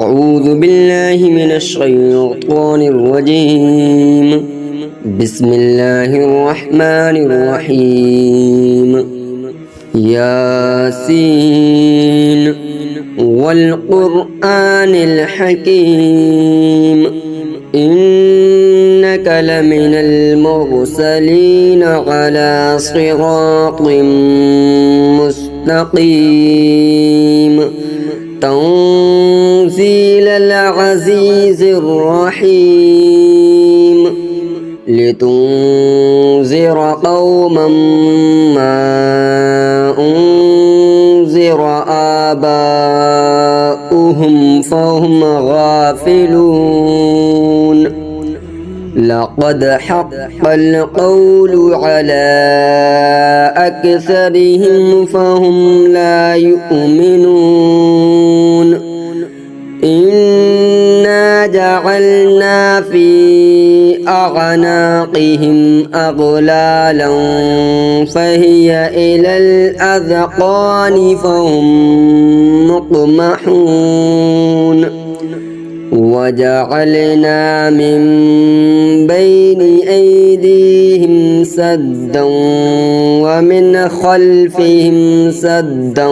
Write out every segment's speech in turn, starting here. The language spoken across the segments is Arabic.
أعوذ بالله من الشيطان الرجيم. بسم الله الرحمن الرحيم. ياسين والقرآن الحكيم إنك لمن المرسلين على صراط مستقيم تنزيل العزيز الرحيم لتنذر قوما ما أنذر آباؤهم فهم غافلون. لقد حق القول على أكثرهم فهم لا يؤمنون. إنا جعلنا في أعناقهم أغلالا فهي إلى الأذقان فهم مقمحون. وجعلنا من بين أيديهم سدا ومن خلفهم سدا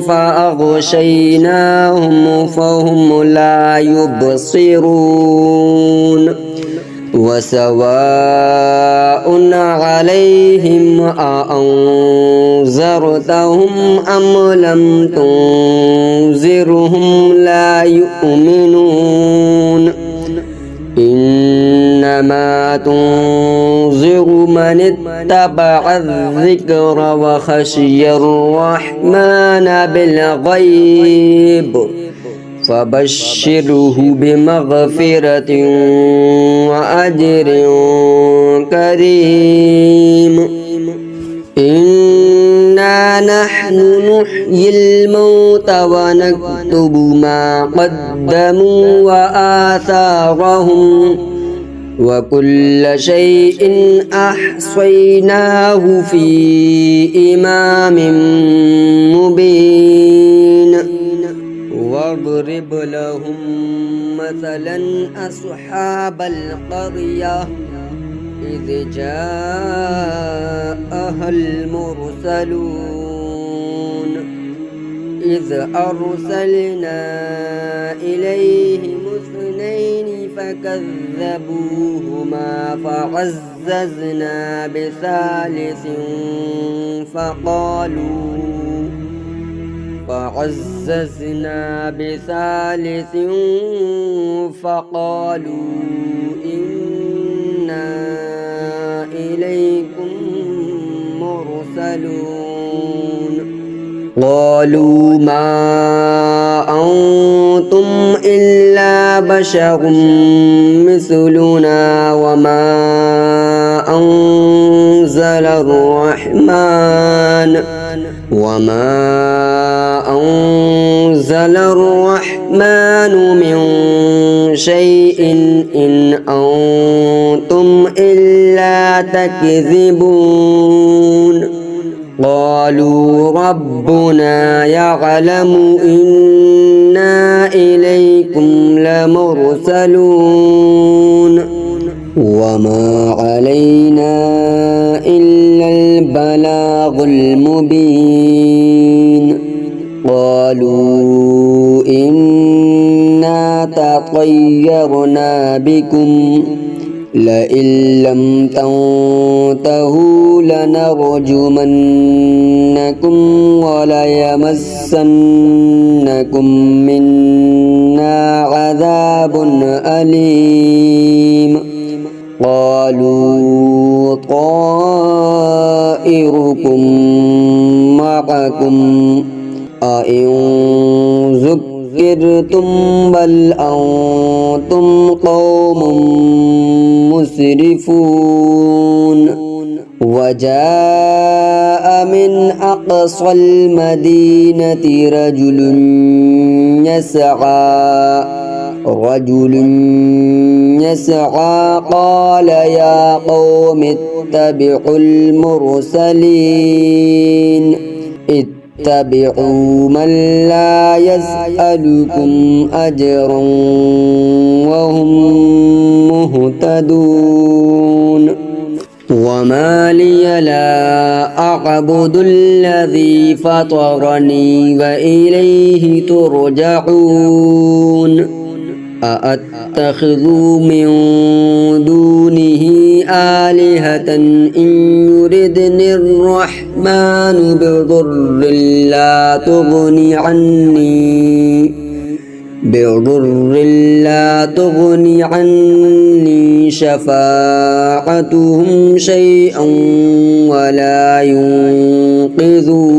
فأغشيناهم فهم لا يبصرون. وسواء عليهم أأنذرتهم أم لم تنذرهم لا يؤمنون. إنما تنذر من اتبع الذكر وخشي الرحمن بالغيب فبشره بمغفرة وأجر كريم. إنا نحن نحيي الموتى ونكتب ما قدموا وآثارهم وكل شيء أحصيناه في إمام مبين. واضرب لهم مثلا أصحاب القرية إذ جاءها المرسلون إذ أرسلنا إليهم اثنين فكذبوهما فعززنا بثالث فقالوا إنا إليكم مرسلون. قالوا ما أنتم إلا بشر مثلنا وما أنزل الرحمن من شيء إن أنتم إلا تكذبون. قالوا ربنا يعلم إنا إليكم لمرسلون وما علينا إلا البلاغ المبين. قالوا إنا تطيرنا بكم لئن لم تنتهوا لنرجمنكم وليمسنكم منا عذاب أليم. قالوا طائركم معكم أئن ذكرتم بل أنتم قوم مسرفون. وجاء من أقصى المدينة رجل يسعى رجل يسعى قال يا قوم اتبعوا المرسلين اتبعوا من لا يسألكم أجرا وهم مهتدون وما لي لا أعبد الذي فطرني وإليه ترجعون أأتخذ من دونه آلهة إن يردني الرحمن بضر لا تغني عني شفاعتهم شيئا ولا ينقذون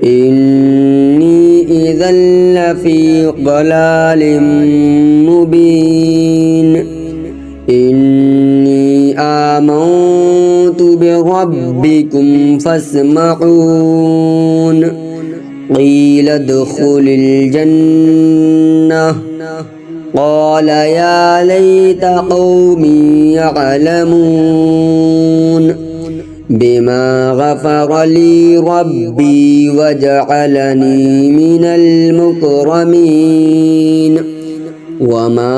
إني إذا لفي ضلال مبين إني آمنت بربكم فاسمعون قيل ادخل الجنة قال يا ليت قومي يعلمون بما غفر لي ربي وجعلني من المكرمين وما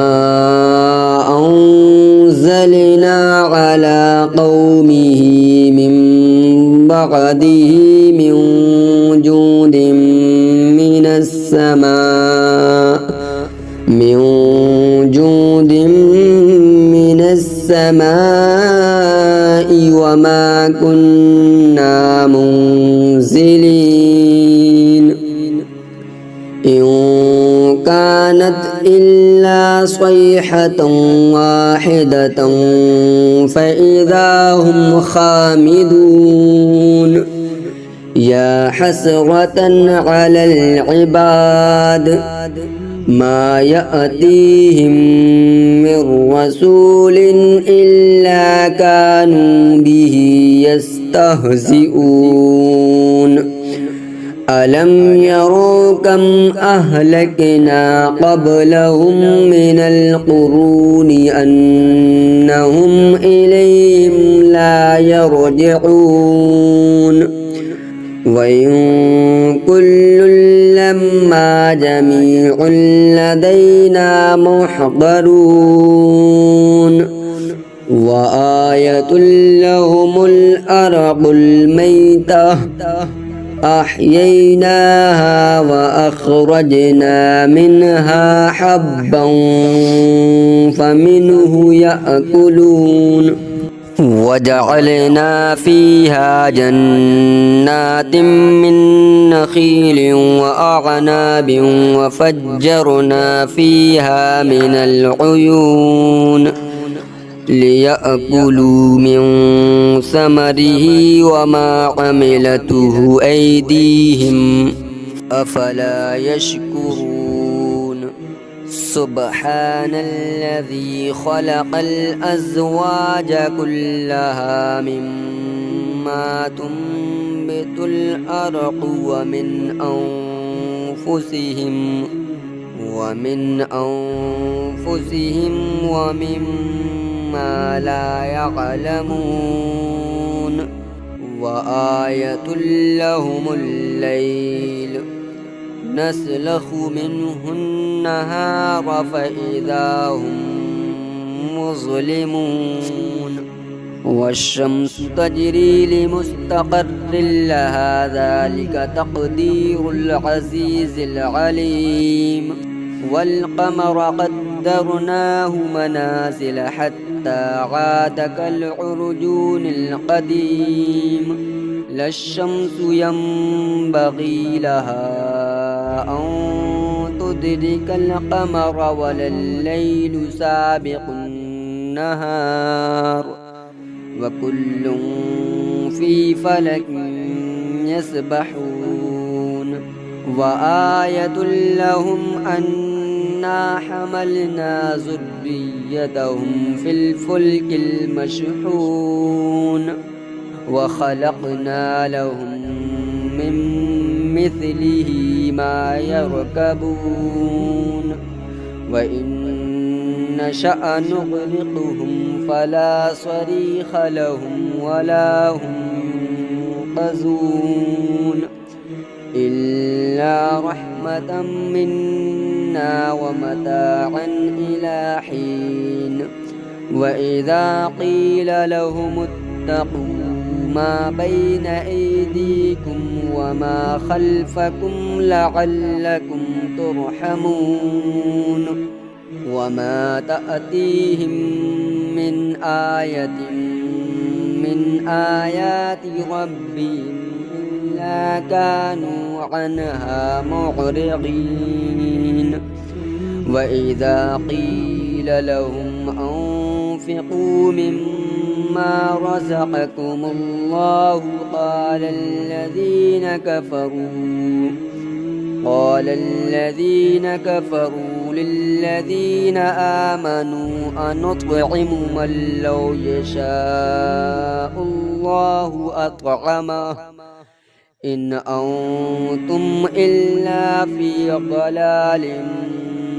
أنزلنا على قومه من بعده من جود من السماء وما كنا منزلين إن كانت إلا صيحة واحدة فإذا هم خامدون يا حسرة على العباد ما يأتيهم من رسول إلا كانوا به يستهزئون ألم يروا كم أهلكنا قبلهم من القرون أنهم إليهم لا يرجعون وإن كل لما جميع لدينا محضرون وآية لهم الأرض الميتة أحييناها وأخرجنا منها حبا فمنه يأكلون وجعلنا فيها جنات من نخيل وأعناب وفجرنا فيها من العيون ليأكلوا من ثمره وما عملته أيديهم أفلا يشكرون سبحان الذي خلق الأزواج كلها مما تنبت الأرض ومن أنفسهم ومما لا يعلمون وآية لهم الليل نسلخ منه النهار فإذا هم مظلمون والشمس تجري لمستقر لها ذلك تقدير العزيز العليم والقمر قدرناه منازل حتى عاد كالعرجون القديم لا الشمس ينبغي لها أن تدرك القمر ولا الليل سابق النهار وكل في فلك يسبحون وآية لهم أنا حملنا ذريتهم في الفلك المشحون وخلقنا لهم من مثله ما يركبون وإن نشأ نغرقهم فلا صريخ لهم ولا هم ينقذون إلا رحمة منا ومتاعا إلى حين وإذا قيل لهم اتقوا ما بين أيديكم وما خلفكم لعلكم ترحمون وما تأتيهم من آية من آيات ربهم إلا كانوا عنها معرضين وإذا قيل لهم أنفقوا مما رزقكم الله قال الذين كفروا للذين آمنوا أنطعم من لو يشاء الله أطعمه إن أنتم إلا في ضلال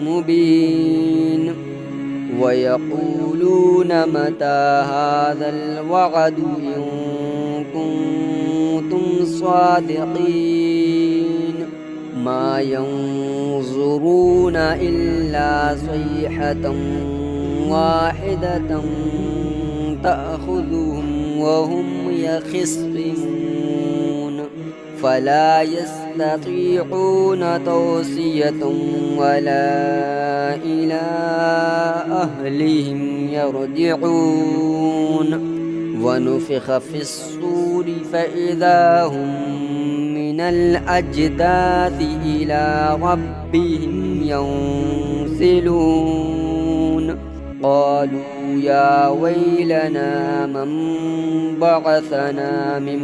مبين ويقولون متى هذا الوعد إن كنتم صادقين ما ينظرون إلا صيحة واحدة تأخذهم وهم يخصمون فلا يستطيعون توصية ولا إلى أهلهم يرجعون ونفخ في الصور فإذا هم من الأجداث إلى ربهم ينسلون قالوا يا ويلنا من بعثنا من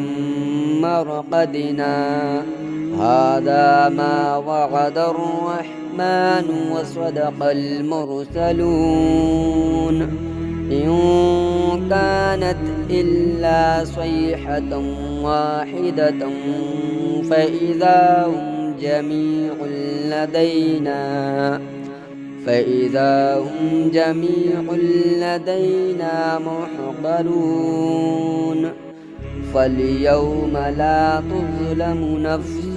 مرقدنا هذا ما وعد الرحمن وصدق المرسلون إن كانت إلا صيحة واحدة فإذا هم جميع لدينا محضرون فاليوم لا تظلم نفس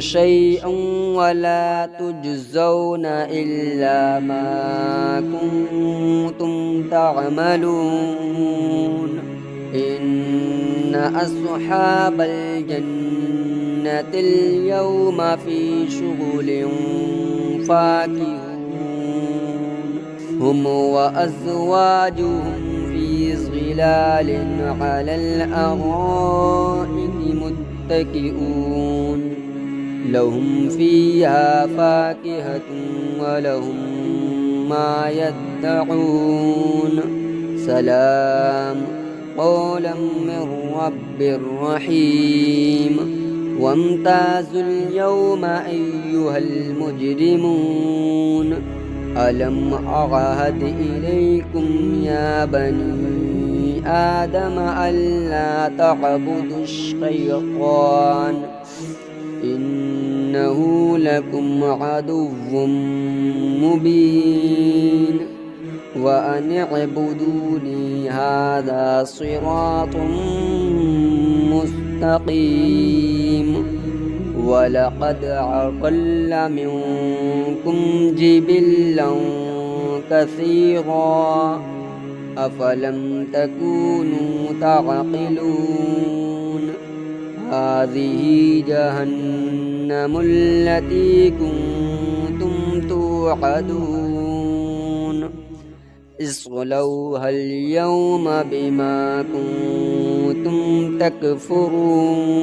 شيئا ولا تجزون إلا ما كنتم تعملون إن أصحاب الجنة اليوم في شغل فاكهون هم وأزواجهم في ظلال على الأرائك متكئون لهم فيها فاكهة ولهم ما يدعون سلام قولا من رب رحيم وامتازوا اليوم أيها المجرمون ألم أعهد إليكم يا بني آدم ألا تعبدوا الشيطان إنه لكم عدو مبين وأن اعبدوني هذا صراط مستقيم ولقد أضل منكم جبلا كثيرا أفلم تكونوا تعقلون هذه جهنم التي كنتم توعدون اصلوها اليوم بما كنتم تكفرون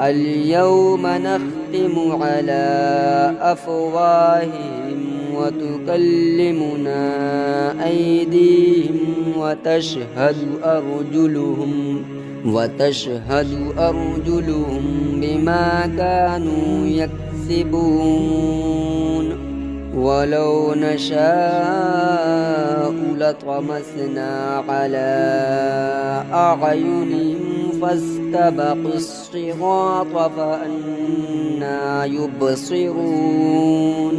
اليوم نختم على أفواههم وتكلمنا أيديهم وتشهد أرجلهم بما كانوا يكسبون ولو نشاء لطمسنا على أعينهم فاستبقوا الصراط فأنى يبصرون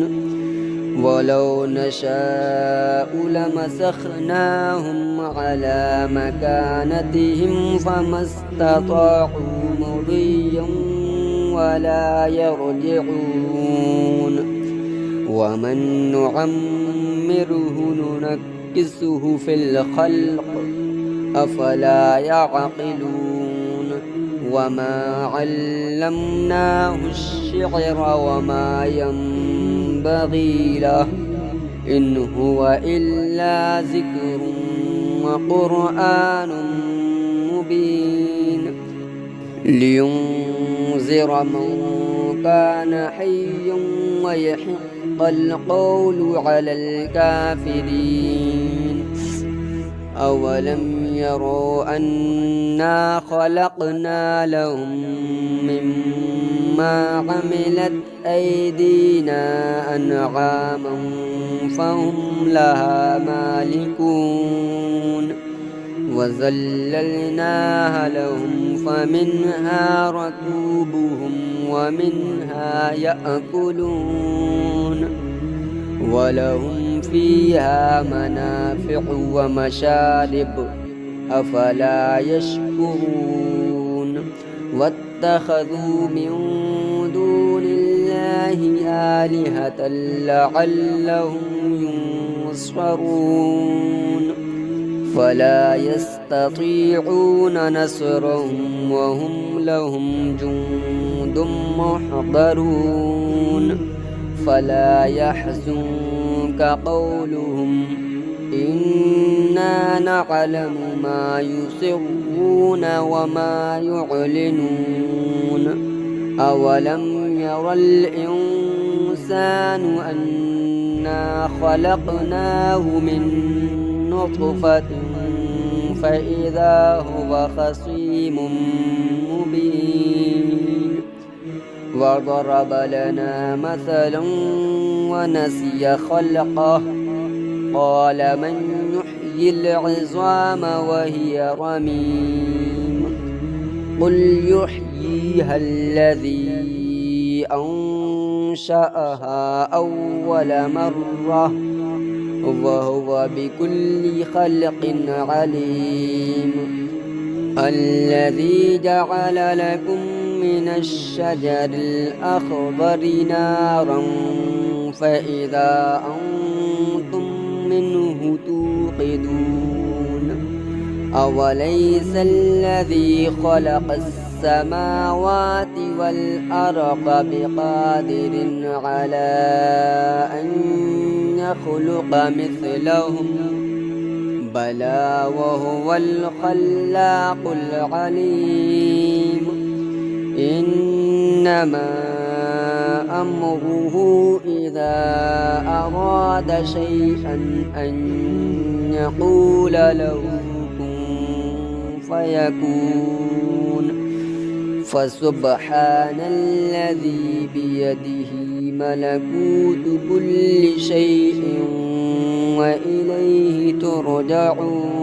ولو نشاء لمسخناهم على مكانتهم فما استطاعوا مضيا ولا يرجعون ومن نعمره ننكسه في الخلق أفلا يعقلون وما علمناه الشعر وما ينبغي له إن هو إلا ذكر وقرآن مبين لينذر من كان حيا ويحق القول على الكافرين أولم يروا أنا خلقنا لهم مما عملت أيدينا أنعاما فهم لها مالكون وذللناها لهم فمنها ركوبهم ومنها يأكلون ولهم فيها منافع ومشارب أفلا يشكرون واتخذوا من دون الله آلهة لعلهم ينصرون فلا يستطيعون نصرهم وهم لهم جند محضرون فلا يحزنك قولهم إنا نعلم ما يسرون وما يعلنون أولم ير الإنسان أنا خلقناه من نطفة فإذا هو خصيم مبين وضرب لنا مثلا ونسي خلقه قال من يحيي العظام وهي رميم قل يحييها الذي أنشأها أول مرة وهو بكل خلق عليم الذي جعل لكم من الشجر الأخضر نارا فإذا أنتم منه توقدون أوليس الذي خلق السماوات والأرض بقادر على أن يخلق مثلهم بلى وهو الخلاق العليم إنما أمره إذا أراد شيئا أن يقول له كن فيكون فسبحان الذي بيده ملكوت كل شيء وإليه ترجعون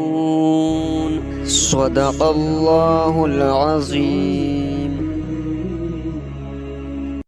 صدق الله العظيم.